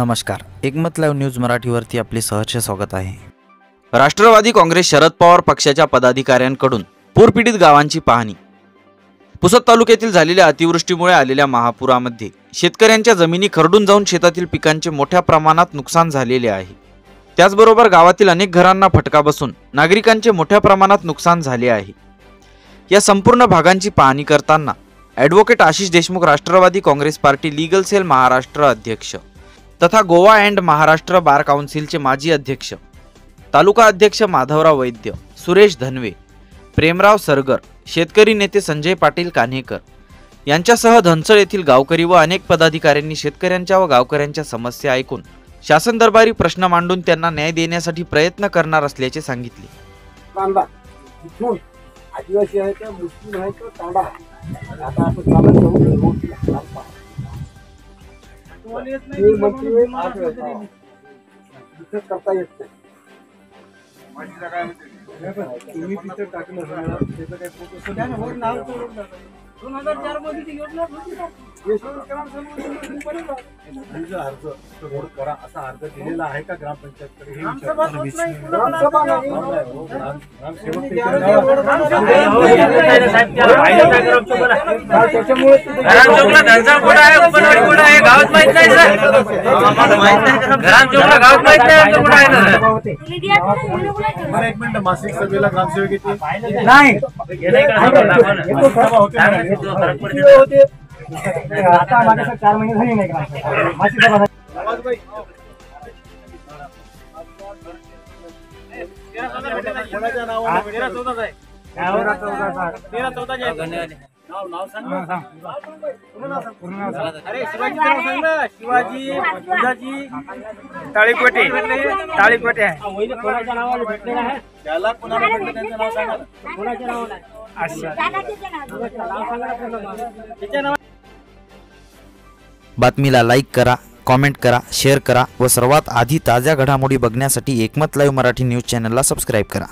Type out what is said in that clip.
नमस्कार, एकमत live news मराठीवरती आपले सहर्ष स्वागत आहे। राष्ट्रवादी काँग्रेस शरद पवार पक्षाच्या पदाधिकाऱ्यांकडून पूरपीडित गावांची पाहणी। पुसद तालुक्यातील झालेल्या अतिवृष्टीमुळे आलेल्या महापुरामध्ये शेतकऱ्यांच्या जमिनी खरडून जाऊन शेतातील पिकांचे मोठ्या प्रमाणात नुकसान झालेले आहे। त्याचबरोबर गावातील अनेक घरांना फटका बसून नागरिकांचे मोठ्या प्रमाणात नुकसान झाले आहे। या संपूर्ण भागांची पाहणी करताना advocate Ashish Deshmukh, Rashtravadi Congress Party legal cell Maharashtra अध्यक्ष तथा गोवा अँड महाराष्ट्र बार काउन्सिलचे माजी अध्यक्ष, तालुका अध्यक्ष माधवराव वैद्य, सुरेश धनवे, प्रेमराव सरगर, शेतकरी नेते संजय पाटील कान्हेकर यांच्यासह धनसळ येथील गावकरी व अनेक पदाधिकाऱ्यांनी शेतकऱ्यांच्या व गावकऱ्यांच्या समस्या ऐकून शासन दरबारी प्रश्न मांडून त्यांना न्याय देण्यासाठी प्रयत्न करणार असल्याचे सांगितले। आदिवासी आहे का मुस्लिम आहे का तांडा आता आपण चालत जाऊ करता येत नाही। तुम्ही तिथे टाकलं त्याचं काय फोटो 2004 मध्ये ती योजना होती का? रोड करा असा अर्ज दिलेला आहे का ग्रामपंचायतकडे? हे एक मिनिट, मासिक सभेला ग्रामसेवक येते नाही आता माझ्या 4 महिने झाले नाही मासिक सभा। शिवाजी ताळीकोटे आहे त्याला कोणाला भेटलं त्यांचं नाव सांगा। बातमीला लाईक करा, कमेंट करा, शेअर करा व सर्वात आधी ताज्या घडामोडी बघण्यासाठी एकमत लाईव्ह मराठी न्यूज चॅनलला सबस्क्राईब करा।